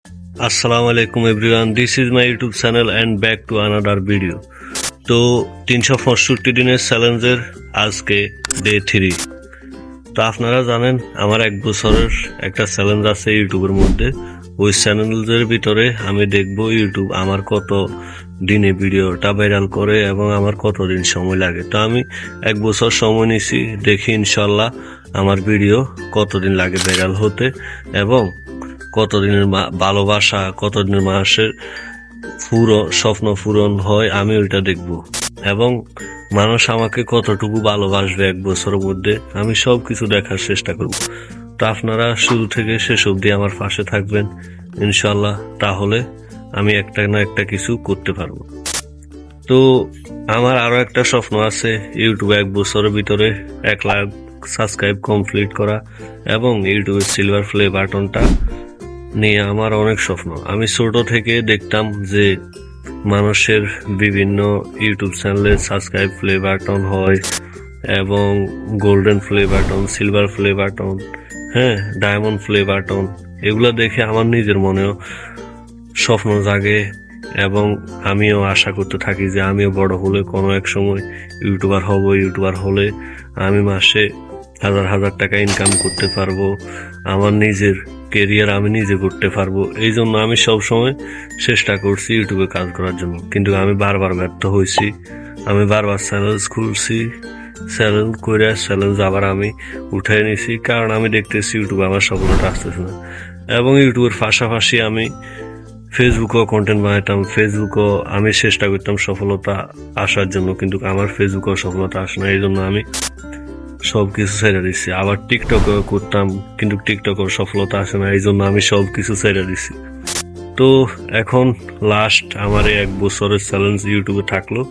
Assalamu alaikum everyone, this is my YouTube channel and back to another video. তো 365 দিনের চ্যালেঞ্জের আজকে day 3। তো আপনারা জানেন আমার 1 বছরের একটা চ্যালেঞ্জ আছে ইউটিউবের মধ্যে। ওই চ্যানেলের ভিতরে আমি দেখব ইউটিউব আমার কত দিনে ভিডিওটা ভাইরাল করে এবং আমার কতদিন সময় লাগে। তো আমি 1 বছর সময় নিছি, দেখি ইনশাল্লাহ আমার ভিডিও কতদিন লাগে ভাইরাল হতে এবং কতদিনের ভালোবাসা, কতদিনের মানুষের পুরো স্বপ্ন পূরণ হয় আমি ওইটা দেখব এবং মানুষ আমাকে কতটুকু ভালোবাসবে 1 বছরের মধ্যে আমি সব কিছু দেখার চেষ্টা করব। তো আপনারা শুরু থেকে শেষ অবধি আমার পাশে থাকবেন ইনশাল্লাহ, তাহলে আমি একটা না একটা কিছু করতে পারবো। তো আমার আরো একটা স্বপ্ন আছে, ইউটিউবে 1 বছরের ভিতরে 1 লাখ সাবস্ক্রাইব কমপ্লিট করা এবং ইউটিউবের সিলভার প্লে বাটনটা নিয়ে আমার অনেক স্বপ্ন। আমি ছোট থেকে দেখতাম যে মানুষের বিভিন্ন ইউটিউব চ্যানেলে সাবস্ক্রাইব প্লে বাটন হয় এবং golden play button, silver play button, diamond play button, এগুলো দেখে আমার নিজের মনেও স্বপ্ন জাগে এবং আমিও আশা করতে থাকি যে আমিও বড় হলে কোনো এক সময় ইউটিউবার হব। ইউটিউবার হলে আমি মাসে 1000 টাকা ইনকাম করতে পারবো, আমার নিজের কেরিয়ার আমি নিজে করতে পারবো। এই জন্য আমি সবসময় চেষ্টা করছি ইউটিউবে কাজ করার জন্য, কিন্তু আমি বারবার ব্যর্থ হয়েছি। আমি বারবার চ্যালেঞ্জ খুলছি, চ্যালেঞ্জ করে চ্যালেঞ্জ আবার আমি উঠাই নিয়েছি, কারণ আমি দেখতেছি ইউটিউবে আমার সফলতা আসতেছে না। এবং ইউটিউবের পাশাপাশি আমি ফেসবুকেও কন্টেন্ট বানাইতাম, ফেসবুকও আমি চেষ্টা করতাম সফলতা আসার জন্য, কিন্তু আমার ফেসবুকেও সফলতা আসে না। এই জন্য আমি সব কিছু ছেড়ে দিচ্ছি। আবার টিকটকও করতাম, কিন্তু টিকটকের সফলতা আসে না, এই জন্য আমি সব কিছু ছেড়ে দিচ্ছি। তো এখন লাস্ট আমার এই 1 বছরের চ্যালেঞ্জ ইউটিউবে থাকলো।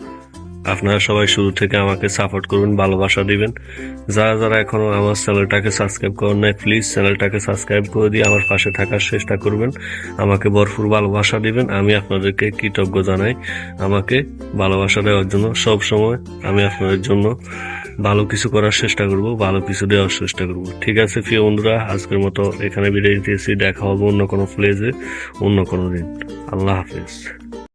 আপনারা সবাই শুরু থেকে আমাকে সাপোর্ট করবেন, ভালোবাসা দিবেন। যারা যারা এখনো আমার চ্যানেলটাকে সাবস্ক্রাইব করেন নাই, প্লিজ চ্যানেলটাকে সাবস্ক্রাইব করে দিয়ে আমার পাশে থাকার চেষ্টা করবেন, আমাকে ভরপুর ভালোবাসা দিবেন। আমি আপনাদেরকে কৃতজ্ঞ জানাই আমাকে ভালোবাসা দেওয়ার জন্য। সব সময় আমি আপনাদের জন্য ভালো কিছু করার চেষ্টা করব, ভালো কিছু দেওয়ার চেষ্টা করব। ঠিক আছে প্রিয় বন্ধুরা, আজকের মতো এখানে বিদায় দিতেছি। দেখা হবে অন্য কোনো প্লেজে, অন্য কোনো দিন। আল্লাহ হাফেজ।